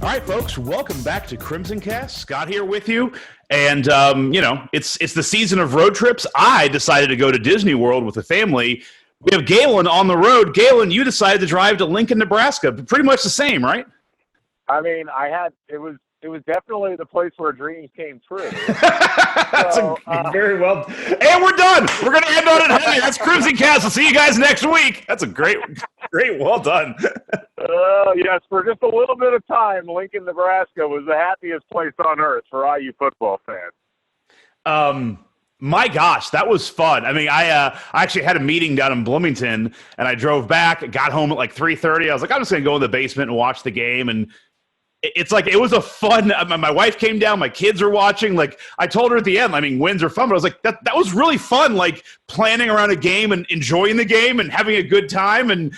All right, folks, welcome back to CrimsonCast. Scott here with you. And, it's the season of road trips. I decided to go to Disney World with the family. We have Galen on the road. Galen, you decided to drive to Lincoln, Nebraska. Pretty much the same, right? I mean, it was definitely the place where dreams came true. That's very well. And we're done. We're going to end on it heavy. That's CrimsonCast. We'll see you guys next week. That's a great, well done. Yes, for just a little bit of time, Lincoln, Nebraska was the happiest place on earth for IU football fans. My gosh, that was fun. I mean, I actually had a meeting down in Bloomington, and I drove back, got home at like 3:30. I was like, I'm just going to go in the basement and watch the game, and it's like, it was a fun, my wife came down, my kids are watching. Like, I told her at the end, I mean, wins are fun, but I was like, that was really fun, like planning around a game and enjoying the game and having a good time. And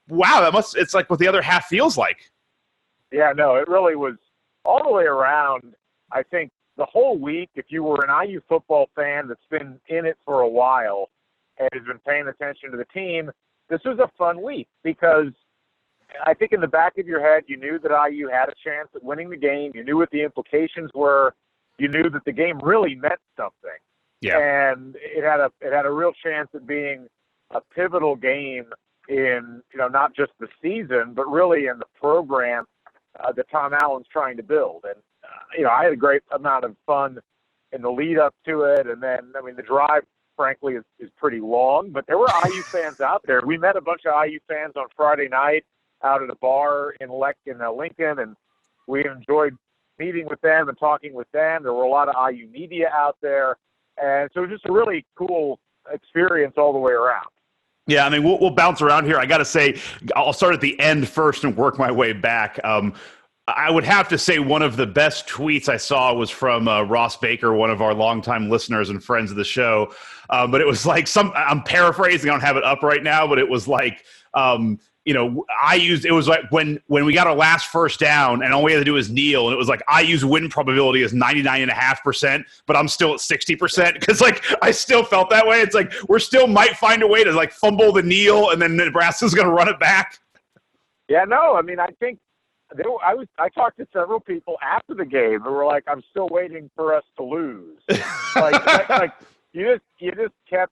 wow, it's like what the other half feels like. Yeah, no, it really was all the way around. I think the whole week, if you were an IU football fan that's been in it for a while and has been paying attention to the team, this was a fun week because I think in the back of your head, you knew that IU had a chance at winning the game. You knew what the implications were. You knew that the game really meant something. Yeah. And it had a real chance at being a pivotal game in, not just the season, but really in the program that Tom Allen's trying to build. And, I had a great amount of fun in the lead up to it. And then, I mean, the drive, frankly, is pretty long, but there were IU fans out there. We met a bunch of IU fans on Friday night out at a bar in Lincoln, and we enjoyed meeting with them and talking with them. There were a lot of IU media out there, and so it was just a really cool experience all the way around. Yeah, I mean, we'll bounce around here. I got to say, I'll start at the end first and work my way back. I would have to say one of the best tweets I saw was from Ross Baker, one of our longtime listeners and friends of the show. But it was like I'm paraphrasing, I don't have it up right now, but it was like, it was like when we got our last first down and all we had to do was kneel, and it was like IU's win probability is 99.5%, but I'm still at 60% because like I still felt that way. It's like we're still might find a way to like fumble the kneel, and then Nebraska's going to run it back. Yeah, no, I mean, I think I talked to several people after the game who were like, I'm still waiting for us to lose. like you just kept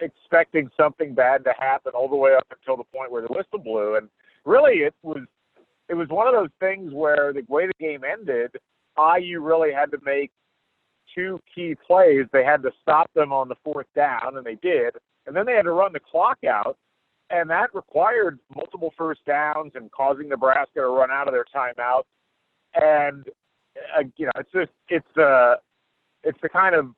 expecting something bad to happen all the way up until the point where the whistle blew. And really it was one of those things where the way the game ended, IU really had to make two key plays. They had to stop them on the fourth down, and they did. And then they had to run the clock out, and that required multiple first downs and causing Nebraska to run out of their timeout. And it's the kind of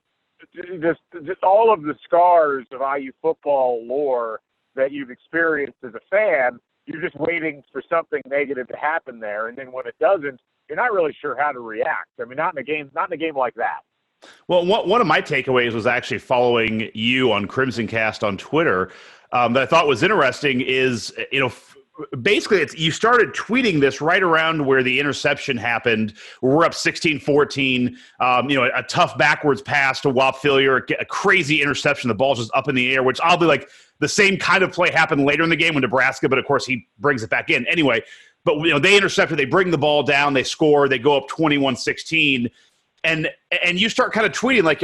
just all of the scars of IU football lore that you've experienced as a fan. You're just waiting for something negative to happen there, and then when it doesn't, you're not really sure how to react. I mean, not in a game like that. Well, one of my takeaways was actually following you on CrimsonCast on Twitter. That I thought was interesting is, basically you started tweeting this right around where the interception happened. We're up 16-14, a tough backwards pass to Whop Phillier, a crazy interception. The ball's just up in the air, which I'll be like, the same kind of play happened later in the game with Nebraska, but of course he brings it back in. Anyway, but they intercepted, they bring the ball down, they score, they go up 21-16. And you start kind of tweeting like,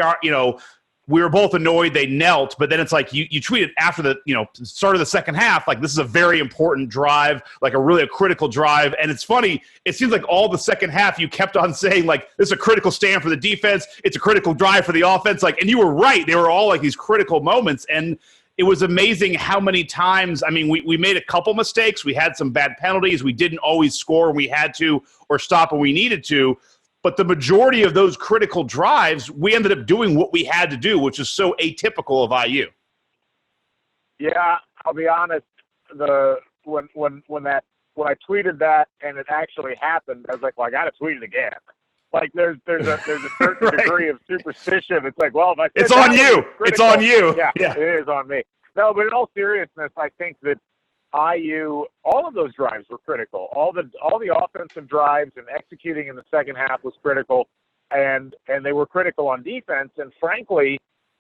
we were both annoyed they knelt, but then it's like you tweeted after the start of the second half, like this is a very important drive, like a critical drive. And it's funny, it seems like all the second half you kept on saying like this is a critical stand for the defense, it's a critical drive for the offense, and you were right, they were all like these critical moments. And it was amazing how many times, I mean, we made a couple mistakes, we had some bad penalties, we didn't always score when we had to or stop when we needed to. But the majority of those critical drives, we ended up doing what we had to do, which is so atypical of IU. Yeah, I'll be honest. When I tweeted that and it actually happened, I was like, well, I got to tweet it again. Like there's a certain right. degree of superstition. It's like, well, if I said it's on you. It's on you. Yeah, it is on me. No, but in all seriousness, I think that IU, all of those drives were critical. All the offensive drives and executing in the second half was critical, and they were critical on defense. And frankly,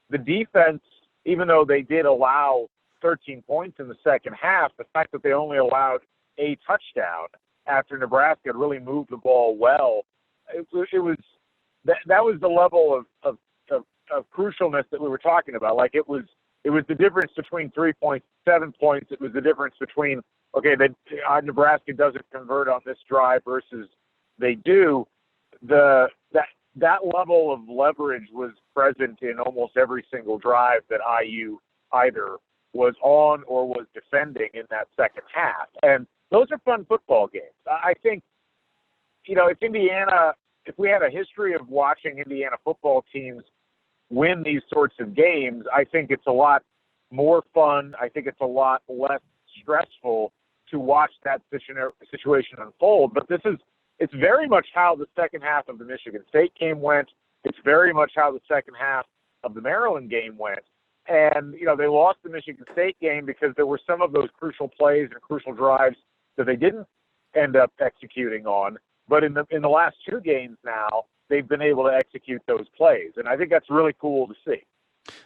the defense, even though they did allow 13 points in the second half, the fact that they only allowed a touchdown after Nebraska had really moved the ball well, it was that was the level of crucialness that we were talking about. Like it was the difference between 3 points, 7 points. It was the difference between, okay, Nebraska doesn't convert on this drive versus they do. That level of leverage was present in almost every single drive that IU either was on or was defending in that second half. And those are fun football games. I think, if we had a history of watching Indiana football teams win these sorts of games, I think it's a lot more fun. I think it's a lot less stressful to watch that situation unfold. But it's very much how the second half of the Michigan State game went. It's very much how the second half of the Maryland game went. And, they lost the Michigan State game because there were some of those crucial plays and crucial drives that they didn't end up executing on. But in the last two games now, they've been able to execute those plays. And I think that's really cool to see.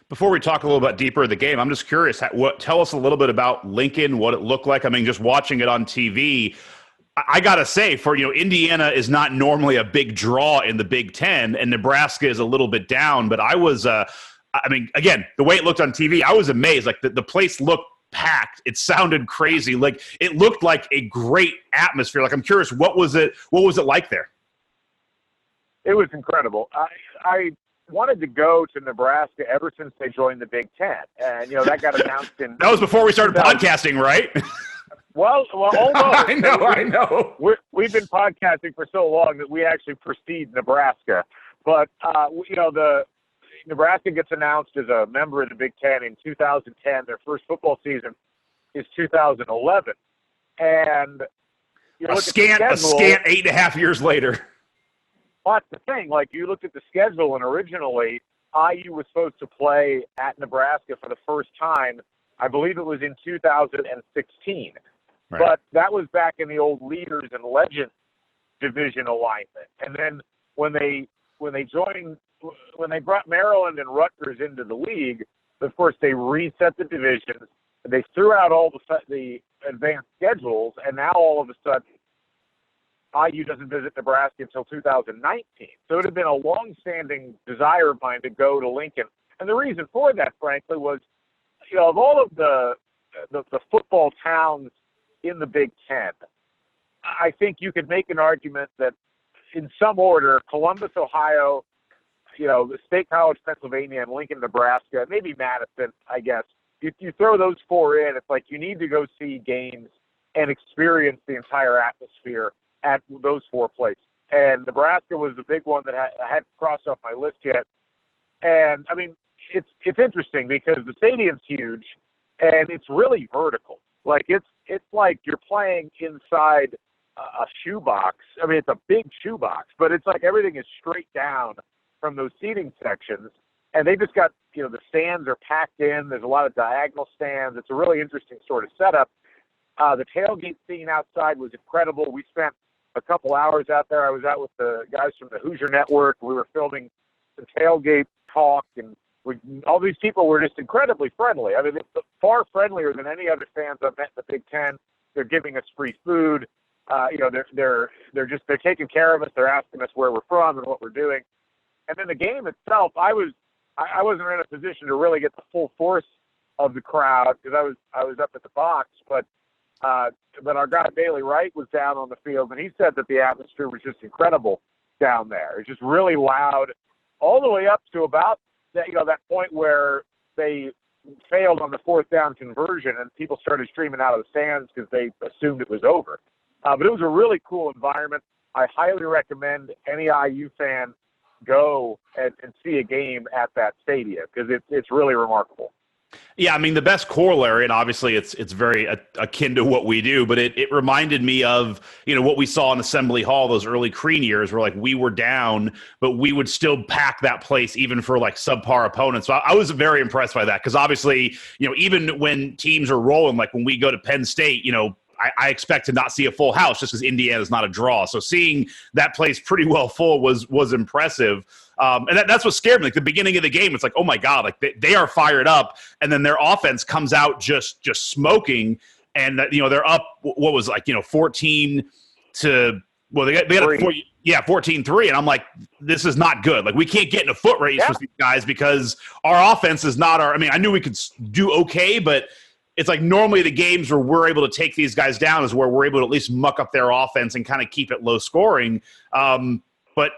Before we talk a little bit deeper of the game, I'm just curious, tell us a little bit about Lincoln, what it looked like. I mean, just watching it on TV, I got to say, Indiana is not normally a big draw in the Big Ten, and Nebraska is a little bit down. But I was, again, the way it looked on TV, I was amazed. Like the place looked packed. It sounded crazy. Like it looked like a great atmosphere. Like I'm curious, what was it like there? It was incredible. I wanted to go to Nebraska ever since they joined the Big Ten, and that got announced in. That was before we started podcasting, right? Well, almost. I know. We've been podcasting for so long that we actually precede Nebraska. But the Nebraska gets announced as a member of the Big Ten in 2010. Their first football season is 2011, and a scant 8.5 years later. But the thing, like you looked at the schedule, and originally IU was supposed to play at Nebraska for the first time. I believe it was in 2016. Right. But that was back in the old Leaders and Legends division alignment. And then when they brought Maryland and Rutgers into the league, of course they reset the divisions. They threw out all the advanced schedules, and now all of a sudden IU doesn't visit Nebraska until 2019. So it had been a long-standing desire of mine to go to Lincoln. And the reason for that, frankly, was, of all of the football towns in the Big Ten, I think you could make an argument that in some order, Columbus, Ohio, the State College, Pennsylvania, and Lincoln, Nebraska, maybe Madison, I guess. You throw those four in, it's like you need to go see games and experience the entire atmosphere at those four places. And Nebraska was the big one that I hadn't crossed off my list yet. And, I mean, it's interesting because the stadium's huge, and it's really vertical. Like, it's like you're playing inside a shoebox. I mean, it's a big shoebox, but it's like everything is straight down from those seating sections. And they just got, the stands are packed in. There's a lot of diagonal stands. It's a really interesting sort of setup. The tailgate scene outside was incredible. We spent a couple hours out there. I was out with the guys from the Hoosier Network. We were filming the tailgate talk, and all these people were just incredibly friendly. I mean, they're far friendlier than any other fans I've met in the Big Ten. They're giving us free food. They're taking care of us. They're asking us where we're from and what we're doing. And then the game itself, I wasn't in a position to really get the full force of the crowd because I was up at the box, but our guy Bailey Wright was down on the field, and he said that the atmosphere was just incredible down there. It's just really loud, all the way up to about that point where they failed on the fourth down conversion, and people started streaming out of the stands because they assumed it was over. But it was a really cool environment. I highly recommend any IU fan go and see a game at that stadium because it's really remarkable. Yeah, I mean, the best corollary, and obviously it's very akin to what we do, but it reminded me of, what we saw in Assembly Hall those early Crean years where, like, we were down, but we would still pack that place even for, like, subpar opponents. So I was very impressed by that because obviously, even when teams are rolling, like when we go to Penn State, I expect to not see a full house just because Indiana's not a draw. So seeing that place pretty well full was impressive. And that's what scared me. Like the beginning of the game, it's like, oh my God, like they are fired up. And then their offense comes out just smoking. And, they're up, 14-0 Well, they got 14-3, and I'm like, this is not good. Like, we can't get in a foot race with these guys because our offense is not our – I mean, I knew we could do okay, but it's like normally the games where we're able to take these guys down is where we're able to at least muck up their offense and kind of keep it low scoring. But,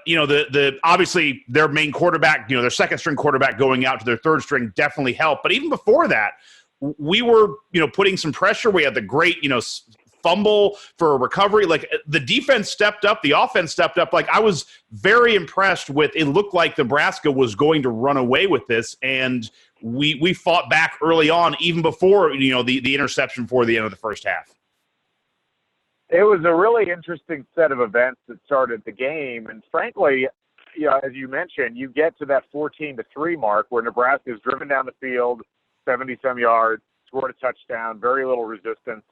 obviously their main quarterback, their second-string quarterback going out to their third string definitely helped. But even before that, we were, putting some pressure. We had the great, fumble for a recovery. Like, the defense stepped up, the offense stepped up. Like, I was very impressed with it. Looked like Nebraska was going to run away with this, and we fought back early on, even before the interception before the end of the first half. It was a really interesting set of events that started the game, and frankly, as you mentioned, you get to that 14-3 mark where Nebraska is driven down the field, 70-some yards, scored a touchdown, very little resistance.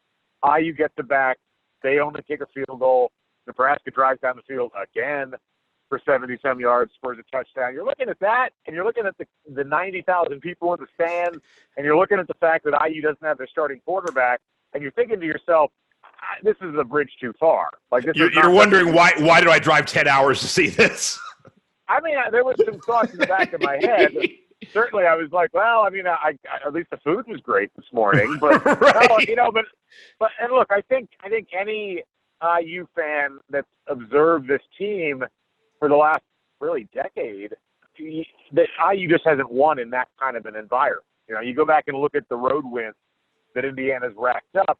IU gets it back. They only kick a field goal. Nebraska drives down the field again for 70-some yards, scores a touchdown. You're looking at that, and you're looking at the 90,000 people in the stands, and you're looking at the fact that IU doesn't have their starting quarterback, and you're thinking to yourself, this is a bridge too far. Like, you're wondering why did I drive 10 hours to see this? I mean, there was some thoughts in the back of my head. Certainly, I was like, well, I mean, I at least the food was great this morning, but right. but and look, I think any IU fan that's observed this team for the last really decade, that IU just hasn't won in that kind of an environment. You go back and look at the road wins that Indiana's racked up.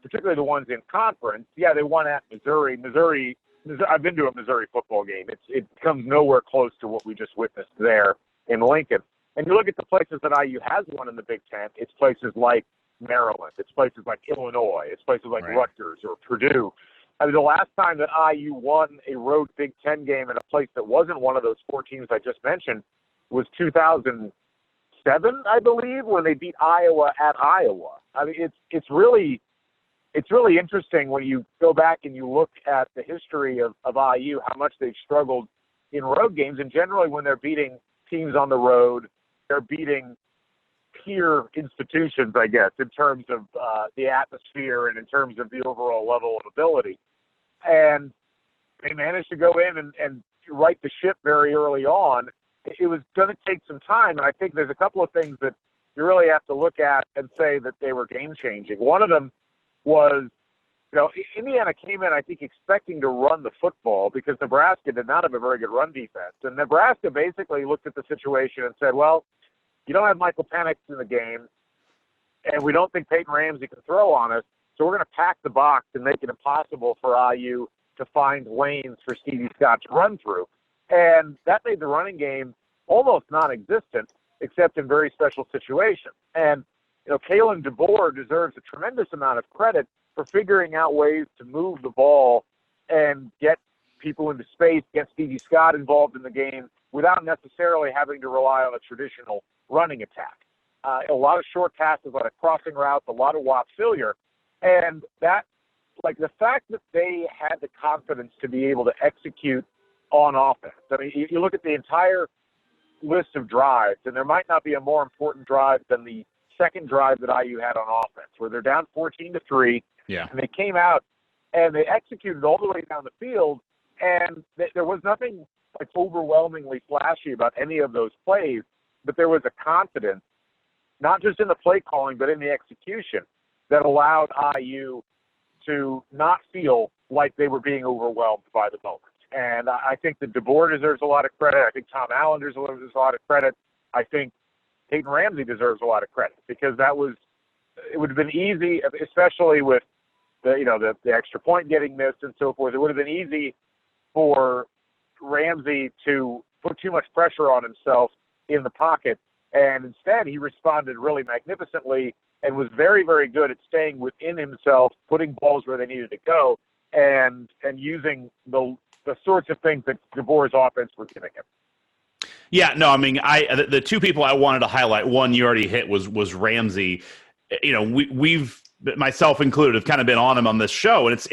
Particularly the ones in conference. Yeah, they won at Missouri. Missouri. I've been to a Missouri football game. It comes nowhere close to what we just witnessed there in Lincoln. And you look at the places that IU has won in the Big Ten. It's places like Maryland. It's places like Illinois. It's places like Rutgers or Purdue. I mean, the last time that IU won a road Big Ten game in a place that wasn't one of those four teams I just mentioned was 2007, I believe, when they beat Iowa at Iowa. I mean, it's really interesting when you go back and you look at the history of IU, how much they've struggled in road games. And generally when they're beating teams on the road, they're beating peer institutions, I guess, in terms of the atmosphere and in terms of the overall level of ability. And they managed to go in and right the ship very early on. It was going to take some time. And I think there's a couple of things that you really have to look at and say that they were game-changing. One of them was, Indiana came in, I think, expecting to run the football because Nebraska did not have a very good run defense. And Nebraska basically looked at the situation and said, well, you don't have Michael Penix in the game, and we don't think Peyton Ramsey can throw on us, so we're going to pack the box and make it impossible for IU to find lanes for Stevie Scott to run through. And that made the running game almost non-existent, except in very special situations. And Kalen DeBoer deserves a tremendous amount of credit for figuring out ways to move the ball and get people into space, get Stevie Scott involved in the game without necessarily having to rely on a traditional running attack. A lot of short passes, a lot of crossing routes, a lot of Watt failure. And that, like the fact that they had the confidence to be able to execute on offense. I mean, you look at the entire list of drives, and there might not be a more important drive than the second drive that IU had on offense, where they're down 14-3, and they came out and they executed all the way down the field, and there was nothing like overwhelmingly flashy about any of those plays, but there was a confidence, not just in the play calling, but in the execution, that allowed IU to not feel like they were being overwhelmed by the moment. And I think that DeBoer deserves a lot of credit. I think Tom Allen deserves a lot of credit. I think Peyton Ramsey deserves a lot of credit because it would have been easy, especially with the extra point getting missed and so forth. It would have been easy for Ramsey to put too much pressure on himself in the pocket. And instead he responded really magnificently and was very, very good at staying within himself, putting balls where they needed to go and using the sorts of things that DeBoer's offense was giving him. Yeah, no, I mean, the two people I wanted to highlight, one you already hit was Ramsey. We've myself included have kind of been on him on this show, and it's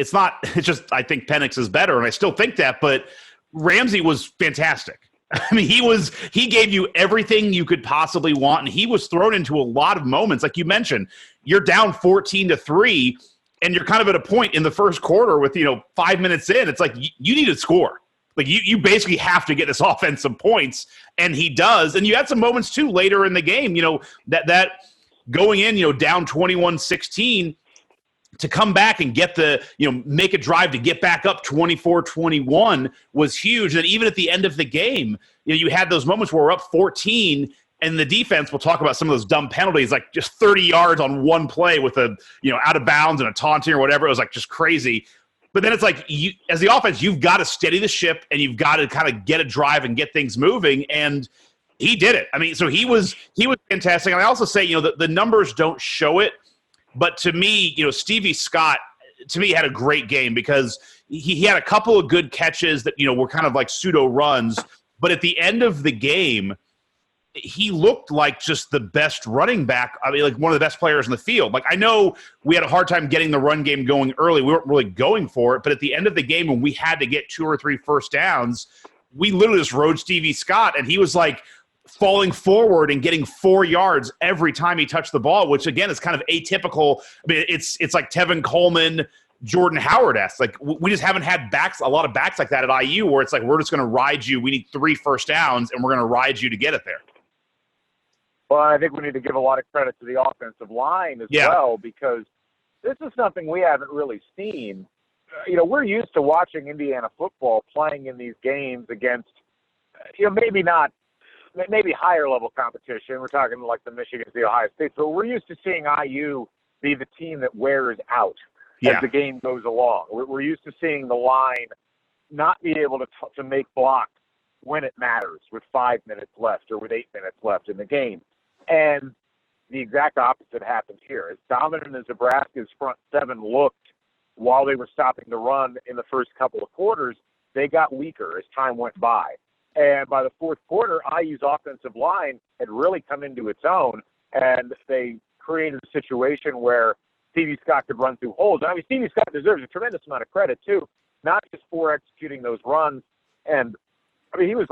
just I think Penix is better, and I still think that, but Ramsey was fantastic. I mean, he gave you everything you could possibly want, and he was thrown into a lot of moments, like you mentioned. You're down 14-3. and you're kind of at a point in the first quarter with 5 minutes in. It's like you need to score. Like you basically have to get this offense some points, and he does. And you had some moments too later in the game. That going in down 21-16 to come back and get make a drive to get back up 24-21 was huge. And even at the end of the game, you had those moments where we're up 14. And the defense, we'll talk about some of those dumb penalties, like just 30 yards on one play with a, out of bounds and a taunting or whatever. It was like just crazy. But then it's like, as the offense, you've got to steady the ship and you've got to kind of get a drive and get things moving. And he did it. I mean, so he was fantastic. And I also say, the numbers don't show it. But to me, Stevie Scott, to me, had a great game because he had a couple of good catches that, were kind of like pseudo runs. But at the end of the game, he looked like just the best running back. I mean, like one of the best players in the field. Like, I know we had a hard time getting the run game going early. We weren't really going for it. But at the end of the game, when we had to get 2 or 3 first downs, we literally just rode Stevie Scott, and he was like falling forward and getting 4 yards every time he touched the ball, which, again, is kind of atypical. I mean, it's like Tevin Coleman, Jordan Howard-esque. Like, we just haven't had a lot of backs like that at IU where it's like, we're just going to ride you. We need 3 first downs, and we're going to ride you to get it there. Well, I think we need to give a lot of credit to the offensive line as well, because this is something we haven't really seen. We're used to watching Indiana football playing in these games against, maybe higher level competition. We're talking like the Michigan, the Ohio State. So we're used to seeing IU be the team that wears out as the game goes along. We're used to seeing the line not be able to make blocks when it matters with 5 minutes left or with 8 minutes left in the game. And the exact opposite happened here. As dominant as Nebraska's front seven looked while they were stopping the run in the first couple of quarters, they got weaker as time went by. And by the fourth quarter, IU's offensive line had really come into its own, and they created a situation where Stevie Scott could run through holes. I mean, Stevie Scott deserves a tremendous amount of credit, too, not just for executing those runs. And, I mean, he was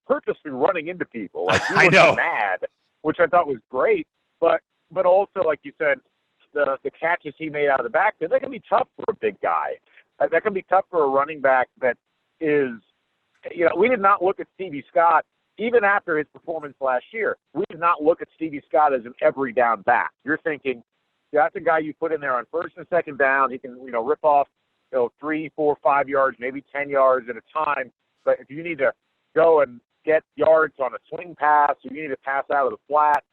purposely running into people. Like, he was mad, which I thought was great, but also, like you said, the catches he made out of the backfield, that can be tough for a big guy. That can be tough for a running back that is, we did not look at Stevie Scott, even after his performance last year, we did not look at Stevie Scott as an every down back. You're thinking, that's a guy you put in there on first and second down. He can, rip off, 3, 4, 5 yards, maybe 10 yards at a time. But if you need to go and get yards on a swing pass, or you need to pass out of the flat,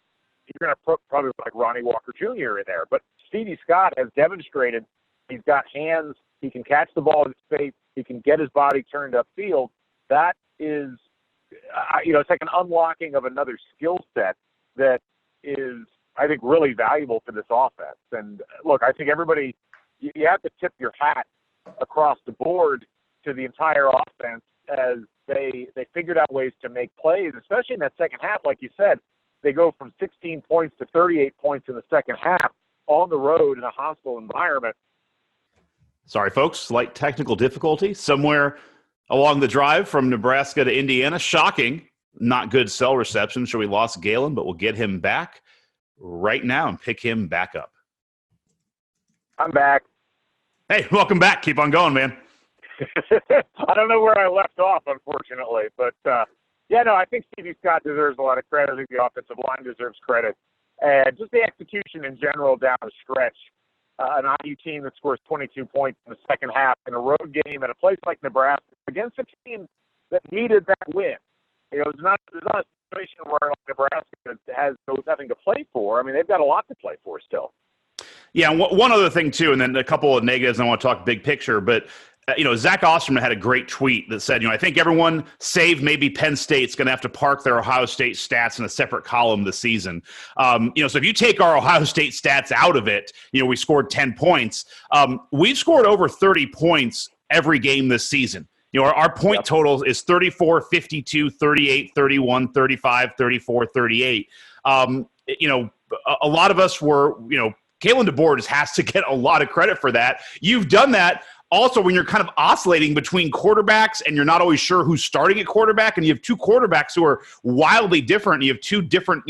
you're going to put probably like Ronnie Walker Jr. in there. But Stevie Scott has demonstrated he's got hands, he can catch the ball in space, he can get his body turned upfield. That is, it's like an unlocking of another skill set that is, I think, really valuable for this offense. And look, I think everybody, you have to tip your hat across the board to the entire offense as they figured out ways to make plays, especially in that second half. Like you said, they go from 16 points to 38 points in the second half on the road in a hostile environment. Sorry, folks, slight technical difficulty somewhere along the drive from Nebraska to Indiana. Shocking, not good cell reception. So we lost Galen, but we'll get him back right now and pick him back up. I'm back. Hey, welcome back. Keep on going, man. I don't know where I left off, unfortunately, but I think Stevie Scott deserves a lot of credit. I think the offensive line deserves credit, and just the execution in general down the stretch. An IU team that scores 22 points in the second half in a road game at a place like Nebraska against a team that needed that win. It's not a situation where like Nebraska has nothing to play for. I mean, they've got a lot to play for still. Yeah, and one other thing, too, and then a couple of negatives, and I want to talk big picture, but Zach Osterman had a great tweet that said, I think everyone, save maybe Penn State's going to have to park their Ohio State stats in a separate column this season. So if you take our Ohio State stats out of it, we scored 10 points. We've scored over 30 points every game this season. Our point total is 34, 52, 38, 31, 35, 34, 38. A lot of us were, Kalen DeBoer just has to get a lot of credit for that. You've done that also when you're kind of oscillating between quarterbacks and you're not always sure who's starting at quarterback, and you have two quarterbacks who are wildly different, and you have two different,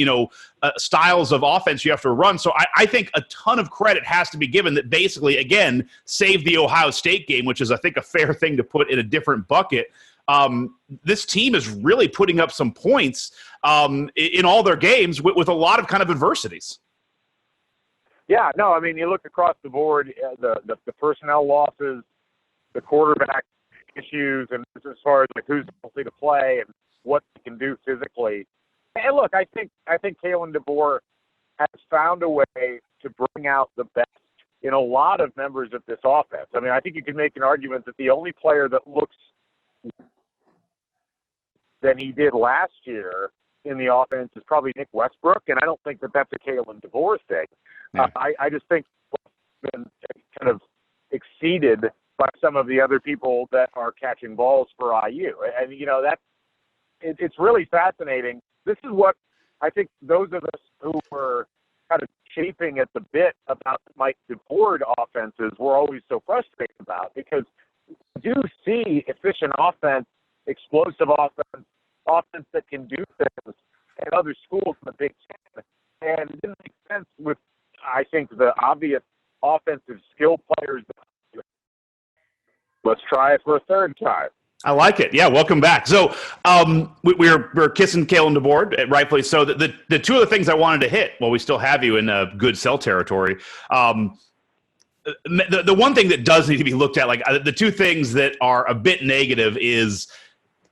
styles of offense you have to run. So I think a ton of credit has to be given that basically, again, saved the Ohio State game, which is, I think, a fair thing to put in a different bucket. This team is really putting up some points in all their games with a lot of kind of adversities. Yeah, no, I mean, you look across the board, the personnel losses, the quarterback issues, and as far as like who's healthy to play and what they can do physically. And look, I think Kalen DeBoer has found a way to bring out the best in a lot of members of this offense. I mean, I think you could make an argument that the only player that looks than he did last year in the offense is probably Nick Westbrook, and I don't think that that's a Kalen DeBoer thing. Yeah. I just think it's been kind of exceeded by some of the other people that are catching balls for IU. And, it's really fascinating. This is what I think those of us who were kind of chafing at the bit about Mike DeBoer offenses were always so frustrated about, because you do see efficient offense, explosive offense that can do things at other schools in the Big Ten. And it didn't make sense with, I think, the obvious offensive skill players. Let's try it for a third time. I like it. Yeah, welcome back. So we're kissing Kalen DeBoer, rightfully so. The two other things I wanted to hit, while we still have you in good cell territory, the one thing that does need to be looked at, like the two things that are a bit negative, is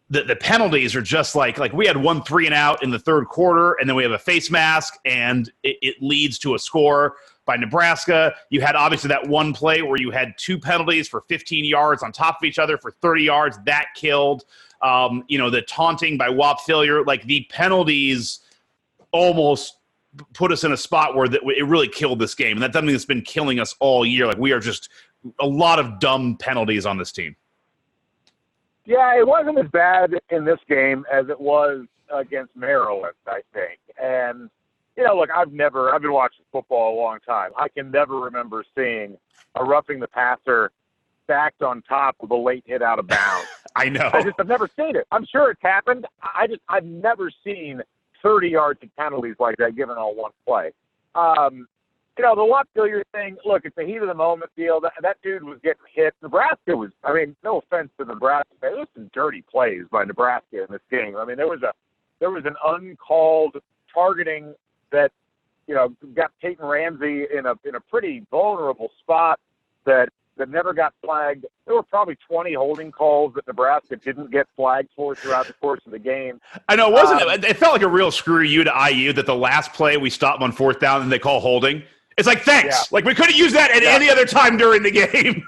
the penalties are just like we had 1 3-and-out in the third quarter, and then we have a face mask, and it leads to a score by Nebraska. You had obviously that one play where you had 2 penalties for 15 yards on top of each other for 30 yards. That killed. The taunting by Whop Failure, like the penalties almost put us in a spot where it really killed this game. And that's something that's been killing us all year. Like, we are just a lot of dumb penalties on this team. Yeah, it wasn't as bad in this game as it was against Maryland, I think. And, look, I've been watching football a long time. I can never remember seeing a roughing the passer stacked on top with a late hit out of bounds. I know. I've never seen it. I'm sure it's happened. I've never seen 30 yards of penalties like that given on one play. The Whop Failure thing, look, it's a heat of the moment deal. That dude was getting hit. Nebraska was, no offense to Nebraska, there was some dirty plays by Nebraska in this game. There was an uncalled targeting that, got Peyton Ramsey in a pretty vulnerable spot that never got flagged. There were probably 20 holding calls that Nebraska didn't get flagged for throughout the course of the game. I know, it felt like a real screw you to IU that the last play we stopped on 4th down and they call holding. It's like, thanks. Yeah. Like, we could have used that at any other time during the game.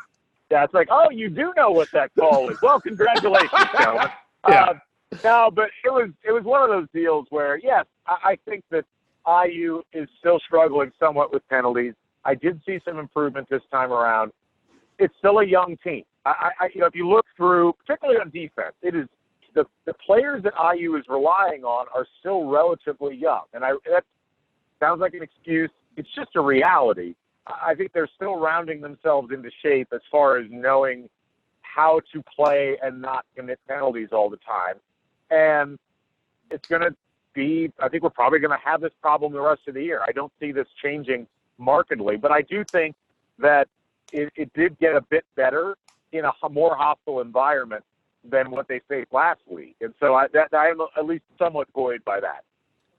Yeah, it's like, oh, you do know what that call is. Well, congratulations, gentlemen. No, but it was one of those deals where, yes, I think that IU is still struggling somewhat with penalties. I did see some improvement this time around. It's still a young team. If you look through, particularly on defense, it is the players that IU is relying on are still relatively young. And that sounds like an excuse. It's just a reality. I think they're still rounding themselves into shape as far as knowing how to play and not commit penalties all the time. And it's going to be, I think we're probably going to have this problem the rest of the year. I don't see this changing markedly, but I do think that it did get a bit better in a more hostile environment than what they faced last week. And so I am at least somewhat buoyed by that.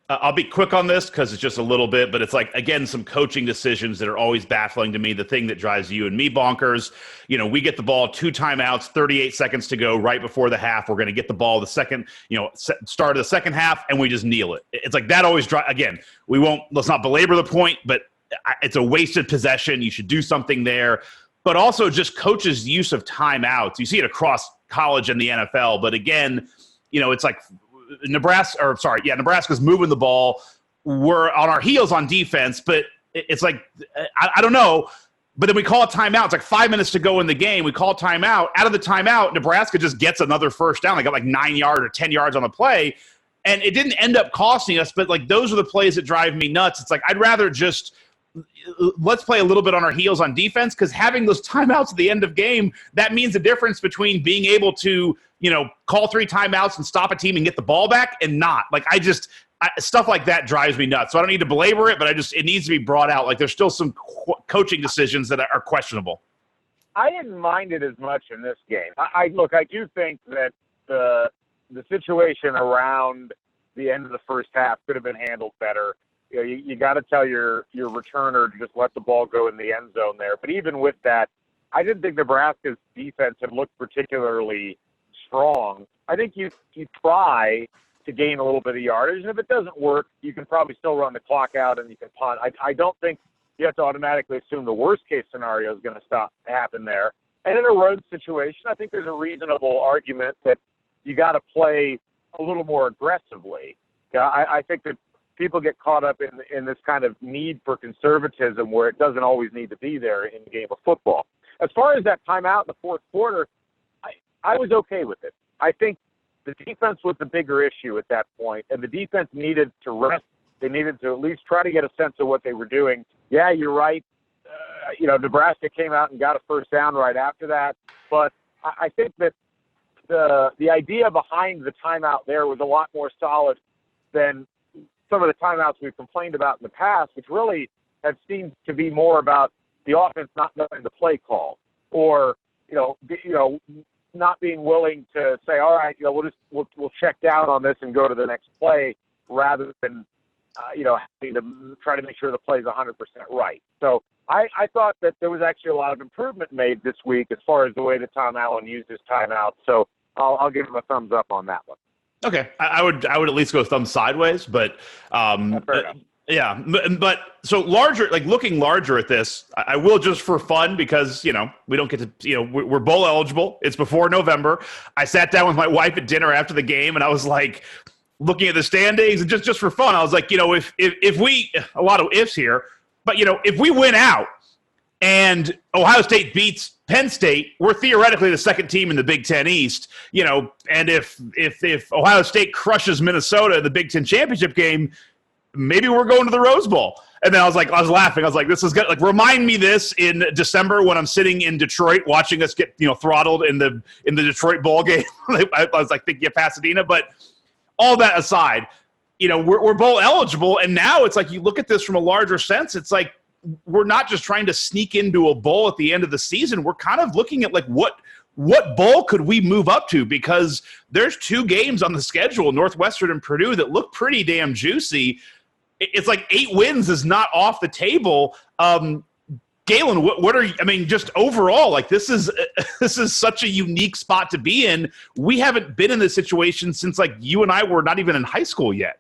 I'll be quick on this because it's just a little bit, but it's like, again, some coaching decisions that are always baffling to me. The thing that drives you and me bonkers, we get the ball, 2 timeouts, 38 seconds to go right before the half. We're going to get the ball the second, start of the second half, and we just kneel it. It's like that always drives. Again, let's not belabor the point, but it's a wasted possession. You should do something there. But also just coaches' use of timeouts. You see it across college and the NFL, but again, it's like Nebraska's moving the ball. We're on our heels on defense, but it's like, I don't know. But then we call a timeout. It's like 5 minutes to go in the game. We call a timeout. Out of the timeout, Nebraska just gets another first down. They got like 9 yards or 10 yards on the play. And it didn't end up costing us, but like those are the plays that drive me nuts. It's like, I'd rather just let's play a little bit on our heels on defense, because having those timeouts at the end of game, that means the difference between being able to, call 3 timeouts and stop a team and get the ball back and not. Like, stuff like that drives me nuts. So I don't need to belabor it, but it needs to be brought out. Like, there's still some coaching decisions that are questionable. I didn't mind it as much in this game. I do think that the situation around the end of the first half could have been handled better. You got to tell your returner to just let the ball go in the end zone there. But even with that, I didn't think Nebraska's defense had looked particularly strong. I think you try to gain a little bit of yardage, and if it doesn't work, you can probably still run the clock out and you can punt. I don't think you have to automatically assume the worst-case scenario is going to happen there. And in a road situation, I think there's a reasonable argument that you got to play a little more aggressively. I think that people get caught up in this kind of need for conservatism where it doesn't always need to be there in the game of football. As far as that timeout in the fourth quarter, I was okay with it. I think the defense was the bigger issue at that point, and the defense needed to rest. They needed to at least try to get a sense of what they were doing. Yeah, you're right. Nebraska came out and got a first down right after that. But I think that the idea behind the timeout there was a lot more solid than some of the timeouts we've complained about in the past, which really have seemed to be more about the offense not knowing the play call, or not being willing to say, all right, we'll check down on this and go to the next play, rather than having to try to make sure the play is 100% right. So I thought that there was actually a lot of improvement made this week as far as the way that Tom Allen used his timeout. So I'll give him a thumbs up on that one. Okay, I would at least go thumb sideways, but fair enough. Yeah, but so larger, like looking larger at this, I will, just for fun, because, we don't get to, we're bowl eligible. It's before November. I sat down with my wife at dinner after the game, and I was like, looking at the standings, and just for fun, I was like, if we, a lot of ifs here, but, if we win out and Ohio State beats Penn State, we're theoretically the second team in the Big Ten East, and if Ohio State crushes Minnesota in the Big Ten championship game, maybe we're going to the Rose Bowl. And then I was laughing. I was like, this is good. Like, remind me this in December when I'm sitting in Detroit watching us get, throttled in the Detroit bowl game. I was like thinking of Pasadena, but all that aside, we're bowl eligible. And now it's like, you look at this from a larger sense. It's like, we're not just trying to sneak into a bowl at the end of the season. We're kind of looking at like, what bowl could we move up to? Because there's 2 games on the schedule, Northwestern and Purdue, that look pretty damn juicy. It's like 8 wins is not off the table. Galen, what are you, just overall, like, this is such a unique spot to be in. We haven't been in this situation since, like, you and I were not even in high school yet.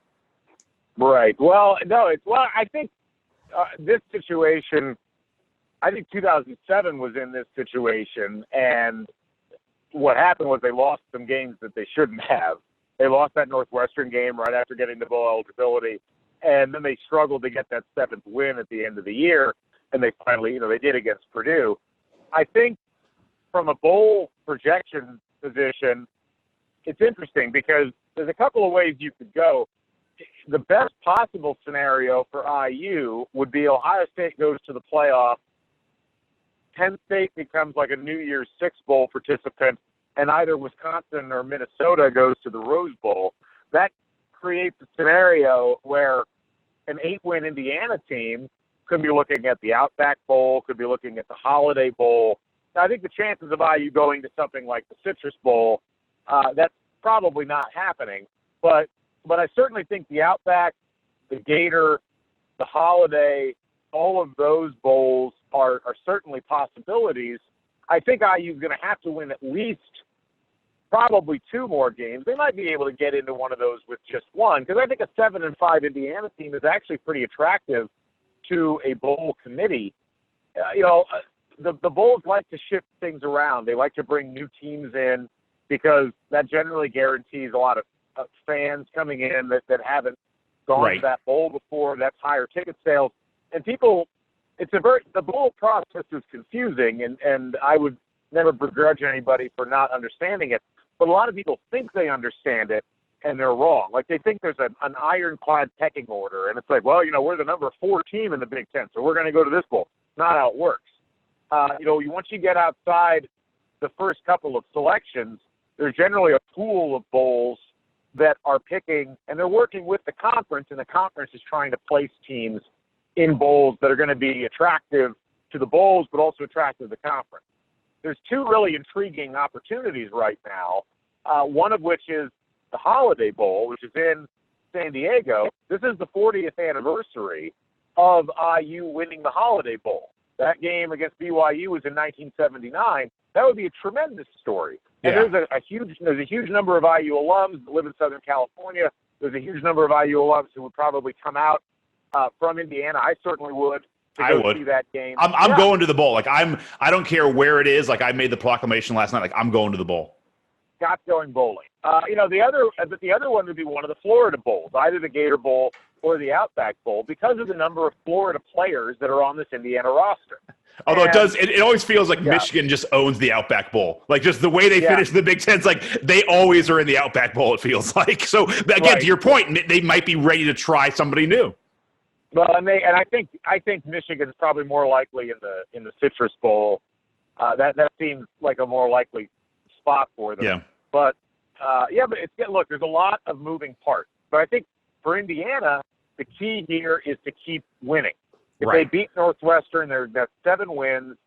Right. Well, no, I think this situation, I think 2007 was in this situation, and what happened was they lost some games that they shouldn't have. They lost that Northwestern game right after getting the bowl eligibility, and then they struggled to get that 7th win at the end of the year, and they finally, they did against Purdue. I think from a bowl projection position, it's interesting because there's a couple of ways you could go. The best possible scenario for IU would be Ohio State goes to the playoff, Penn State becomes like a New Year's Six Bowl participant, and either Wisconsin or Minnesota goes to the Rose Bowl. That creates a scenario where an 8-win Indiana team could be looking at the Outback Bowl, could be looking at the Holiday Bowl. Now, I think the chances of IU going to something like the Citrus Bowl, that's probably not happening. But I certainly think the Outback, the Gator, the Holiday, all of those bowls are certainly possibilities. I think IU is going to have to win at least probably 2 more games. They might be able to get into one of those with just one, because I think a 7-5 Indiana team is actually pretty attractive to a bowl committee. The bowls like to shift things around. They like to bring new teams in because that generally guarantees a lot of fans coming in that haven't gone right to that bowl before. That's higher ticket sales. And people, the bowl process is confusing, and I would never begrudge anybody for not understanding it. But a lot of people think they understand it, and they're wrong. Like, they think there's an ironclad pecking order, and it's like, well, we're the number 4 team in the Big Ten, so we're going to go to this bowl. Not how it works. Once you get outside the first couple of selections, there's generally a pool of bowls that are picking, and they're working with the conference, and the conference is trying to place teams in bowls that are going to be attractive to the bowls, but also attractive to the conference. There's 2 really intriguing opportunities right now, one of which is the Holiday Bowl, which is in San Diego. This is the 40th anniversary of IU winning the Holiday Bowl. That game against BYU was in 1979. That would be a tremendous story. And Yeah. there's a huge number of IU alums that live in Southern California. There's a huge number of IU alums who would probably come out from Indiana. I certainly would. I would see that game. I'm going to the bowl. Like, I don't care where it is. Like, I made the proclamation last night. Like, I'm going to the bowl. Scott's going bowling. The other one would be one of the Florida bowls, either the Gator Bowl or the Outback Bowl, because of the number of Florida players that are on this Indiana roster. Although it always feels like Michigan just owns the Outback Bowl. Like, just the way they finish the Big Ten's, like, they always are in the Outback Bowl, it feels like. So, again, to your point, they might be ready to try somebody new. Well, I think Michigan's probably more likely in the Citrus Bowl. That seems like a more likely spot for them. Yeah. But look, there's a lot of moving parts. But I think for Indiana, the key here is to keep winning. If they beat Northwestern, that's 7 wins,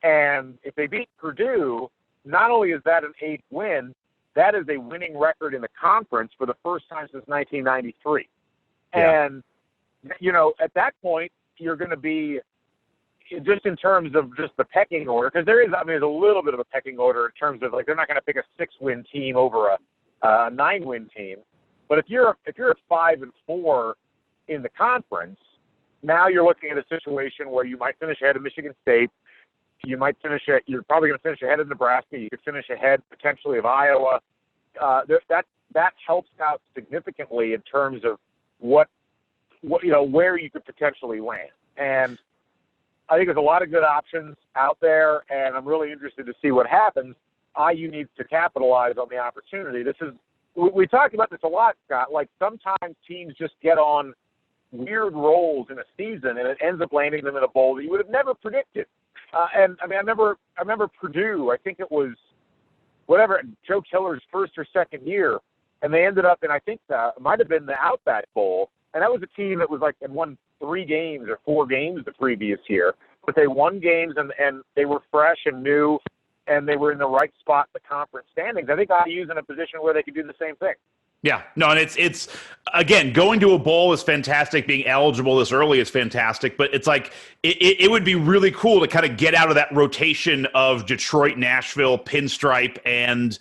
and if they beat Purdue, not only is that an 8th win, that is a winning record in the conference for the first time since 1993. Yeah. And at that point, you're going to be, just in terms of just the pecking order, because there's a little bit of a pecking order in terms of, like, they're not going to pick a 6-win team over a 9-win team. But if you're at 5-4 in the conference, now you're looking at a situation where you might finish ahead of Michigan State. You're probably going to finish ahead of Nebraska. You could finish ahead potentially of Iowa. That helps out significantly in terms of where you could potentially land. And I think there's a lot of good options out there, and I'm really interested to see what happens. IU needs to capitalize on the opportunity. We talked about this a lot, Scott. Like, sometimes teams just get on weird rolls in a season, and it ends up landing them in a bowl that you would have never predicted. I remember Purdue. I think it was Joe Killer's first or second year, and they ended up in, I think it might have been the Outback Bowl. And that was a team that was had won 3 games or 4 games the previous year. But they won games, and they were fresh and new, and they were in the right spot in the conference standings. I think IU's in a position where they could do the same thing. Yeah, no, and it's again, going to a bowl is fantastic. Being eligible this early is fantastic, but it's like it would be really cool to kind of get out of that rotation of Detroit, Nashville, Pinstripe, and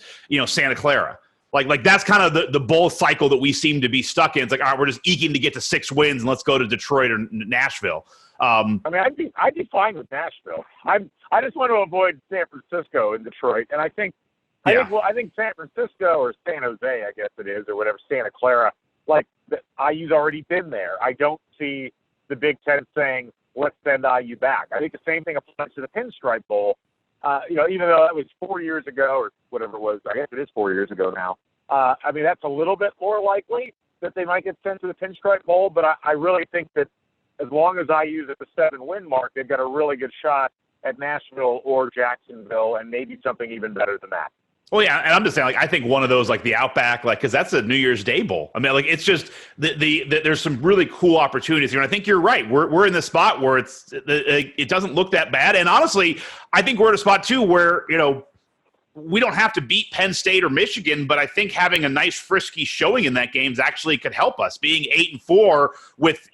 Santa Clara. Like that's kind of the bowl cycle that we seem to be stuck in. It's like, all right, we're just eking to get to 6 wins, and let's go to Detroit or Nashville. I'd be fine with Nashville. I just want to avoid San Francisco and Detroit, and I think San Francisco or San Jose, I guess it is, or whatever, Santa Clara, IU's already been there. I don't see the Big Ten saying, let's send IU back. I think the same thing applies to the Pinstripe Bowl. Even though that was 4 years ago or whatever it was, I guess it is 4 years ago now. That's a little bit more likely that they might get sent to the Pinstripe Bowl, but I really think that as long as IU's at the 7-win mark, they've got a really good shot at Nashville or Jacksonville, and maybe something even better than that. Well, yeah, and I'm just saying, I think one of those, the Outback, because that's a New Year's Day bowl. It's just there's some really cool opportunities here, and I think you're right. We're in the spot where it doesn't look that bad, and honestly, I think we're in a spot too where we don't have to beat Penn State or Michigan, but I think having a nice frisky showing in that game actually could help us. Being 8-4 with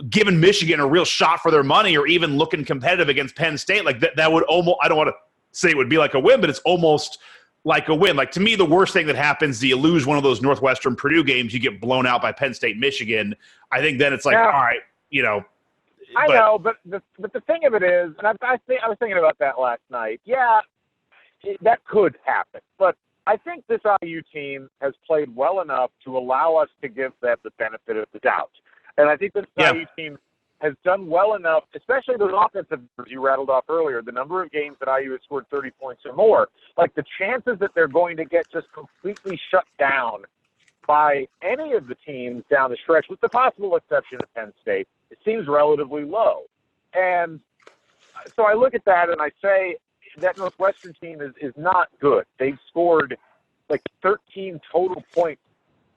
giving Michigan a real shot for their money, or even looking competitive against Penn State, that would almost, I don't want to say it would be like a win, but it's almost like a win. To me, the worst thing that happens is you lose one of those Northwestern Purdue games, you get blown out by Penn State, Michigan. I think then it's all right, I know, but the thing of it is, and I was thinking about that last night. Yeah, that could happen, but I think this IU team has played well enough to allow us to give them the benefit of the doubt. And I think this IU team has done well enough, especially those offensive numbers you rattled off earlier, the number of games that IU has scored 30 points or more. The chances that they're going to get just completely shut down by any of the teams down the stretch, with the possible exception of Penn State, it seems relatively low. And so I look at that and I say that Northwestern team is not good. They've scored like 13 total points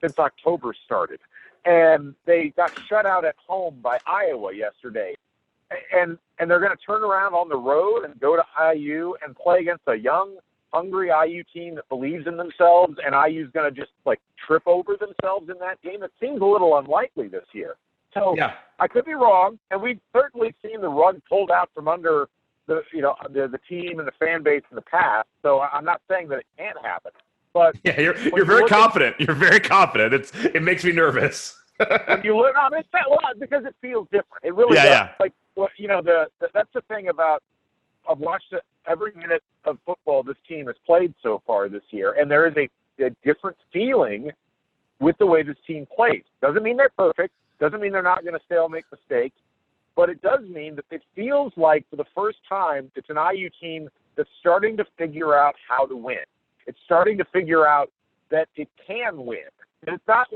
since October started. And they got shut out at home by Iowa yesterday. And they're going to turn around on the road and go to IU and play against a young, hungry IU team that believes in themselves, and IU's going to just like trip over themselves in that game. It seems a little unlikely this year. So yeah. I could be wrong, and we've certainly seen the rug pulled out from under the team and the fan base in the past. So I'm not saying that it can't happen. But yeah, you're very confident. You're very confident. It makes me nervous. When you look, I mean, it's not, well, because it feels different. It really does. Yeah. Like, that's the thing about, I've watched every minute of football this team has played so far this year, and there is a different feeling with the way this team plays. Doesn't mean they're perfect. Doesn't mean they're not going to still make mistakes. But it does mean that it feels like for the first time it's an IU team that's starting to figure out how to win. It's starting to figure out that it can win. And it's not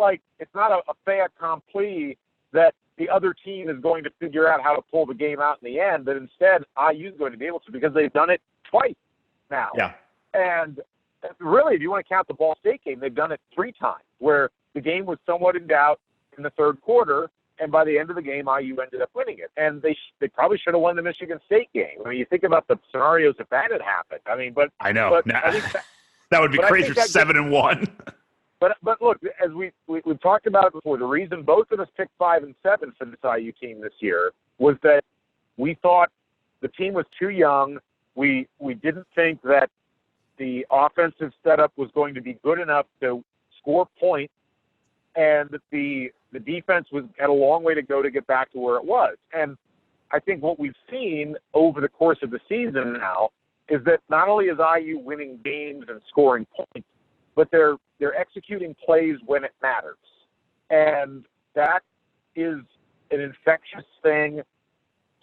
a fait accompli that the other team is going to figure out how to pull the game out in the end, but instead IU is going to be able to, because they've done it twice now. Yeah. And really, if you want to count the Ball State game, they've done it 3 times, where the game was somewhat in doubt in the third quarter, and by the end of the game, IU ended up winning it. And they probably should have won the Michigan State game. I mean, you think about the scenarios if that had happened. I mean, but I know. But I think that would be crazy. 7-1. But look, as we've talked about it before, the reason both of us picked 5 and 7 for this IU team this year was that we thought the team was too young. We didn't think that the offensive setup was going to be good enough to score points, and that the defense had a long way to go to get back to where it was. And I think what we've seen over the course of the season now is that not only is IU winning games and scoring points, but they're executing plays when it matters. And that is an infectious thing.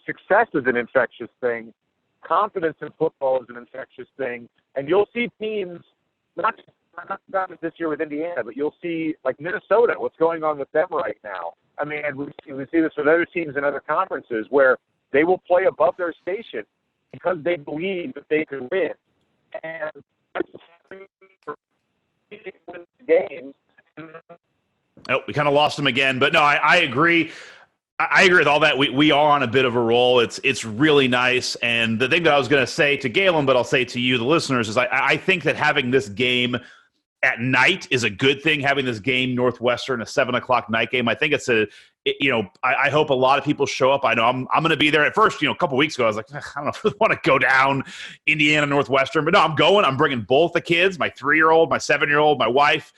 Success is an infectious thing. Confidence in football is an infectious thing. And you'll see teams, not this year with Indiana, but you'll see, like Minnesota, what's going on with them right now. I mean, we see this with other teams in other conferences where they will play above their station because they believe that they can win. And games. Oh, we kind of lost him again, but no, I agree. I agree with all that. We are on a bit of a roll. It's really nice. And the thing that I was going to say to Galen, but I'll say to you, the listeners, is I think that having this game at night is a good thing. Having this game Northwestern, a 7:00 night game, I think it's I hope a lot of people show up. I know I'm going to be there. At first, a couple weeks ago, I was like, I don't know if I want to go down Indiana Northwestern, but no, I'm going. I'm bringing both the kids, my 3-year-old, my 7-year-old, my wife.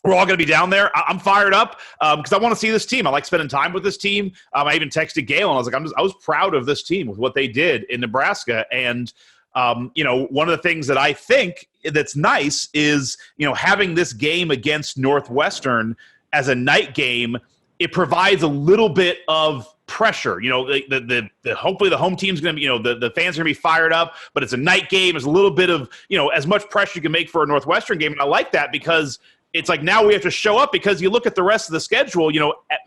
We're all going to be down there. I'm fired up because I want to see this team. I like spending time with this team. I even texted Galen. I was like, I was proud of this team with what they did in Nebraska. And one of the things that I think that's nice is, having this game against Northwestern as a night game, it provides a little bit of pressure. The hopefully the home team's going to be, the fans are going to be fired up, but it's a night game. It's a little bit of, as much pressure you can make for a Northwestern game. And I like that because it's like now we have to show up, because you look at the rest of the schedule,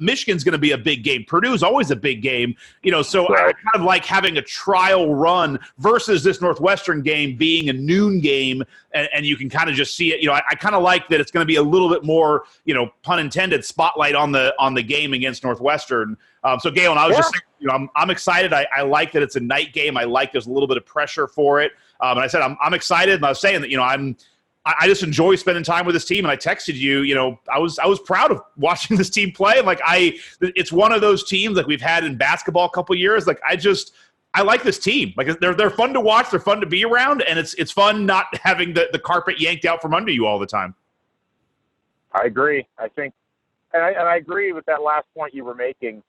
Michigan's going to be a big game. Purdue's always a big game, so right. I kind of like having a trial run versus this Northwestern game being a noon game, and you can kind of just see it. I kind of like that it's going to be a little bit more, pun intended, spotlight on the game against Northwestern. So Galen, I was just saying, I'm excited. I like that it's a night game. I like there's a little bit of pressure for it. And I said, I'm excited. And I was saying that, I just enjoy spending time with this team, and I texted you. I was proud of watching this team play. And it's one of those teams like we've had in basketball a couple of years. Like I like this team. Like they're fun to watch. They're fun to be around, and it's fun not having the carpet yanked out from under you all the time. I agree. I think, and I agree with that last point you were making.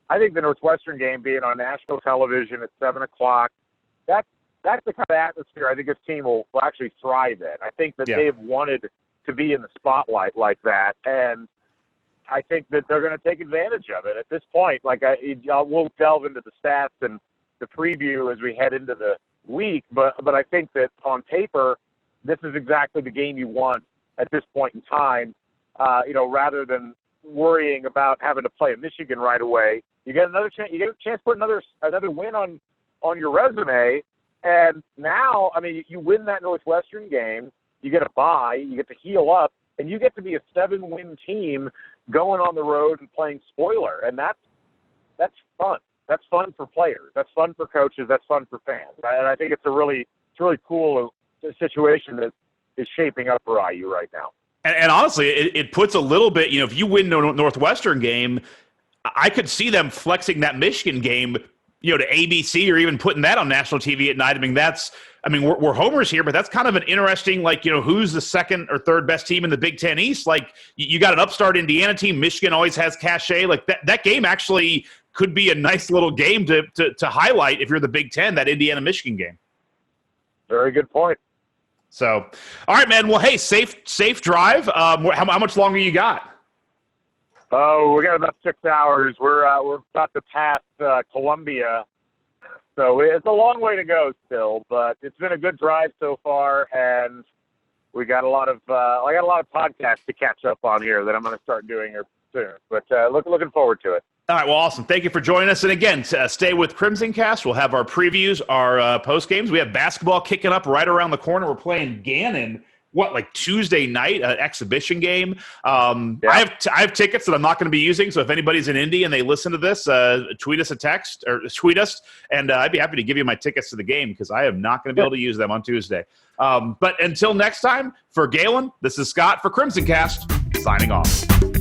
I think the Northwestern game being on national television at 7:00, that's the kind of atmosphere I think this team will actually thrive in. I think that they've wanted to be in the spotlight like that, and I think that they're going to take advantage of it at this point. We'll delve into the stats and the preview as we head into the week, but I think that on paper, this is exactly the game you want at this point in time. rather than worrying about having to play at Michigan right away. You get another chance. You get a chance to put another win on your resume. And now, I mean, you win that Northwestern game. You get a bye. You get to heal up, and you get to be a 7-win team going on the road and playing spoiler. And that's fun. That's fun for players. That's fun for coaches. That's fun for fans. And I think it's a really cool situation that is shaping up for IU right now. And honestly, it puts a little bit, if you win the Northwestern game, I could see them flexing that Michigan game, to ABC or even putting that on national TV at night. I mean, we're homers here, but that's kind of an interesting, who's the second or third best team in the Big Ten East? Like, you got an upstart Indiana team. Michigan always has cachet. Like, that game actually could be a nice little game to highlight if you're the Big Ten, that Indiana-Michigan game. Very good point. So, all right, man. Well, hey, safe drive. How much longer you got? Oh, we got about 6 hours. We're about to pass Columbia, so it's a long way to go still. But it's been a good drive so far, and we got a lot of I got a lot of podcasts to catch up on here that I'm going to start doing here soon. But looking forward to it. All right, well, awesome. Thank you for joining us. And again, stay with CrimsonCast. We'll have our previews, our post games. We have basketball kicking up right around the corner. We're playing Gannon. Tuesday night, an exhibition game. I have tickets that I'm not going to be using. So if anybody's in Indy and they listen to this, tweet us a text or tweet us, and I'd be happy to give you my tickets to the game because I am not going to be able to use them on Tuesday. But until next time, for Galen, this is Scott for CrimsonCast, signing off.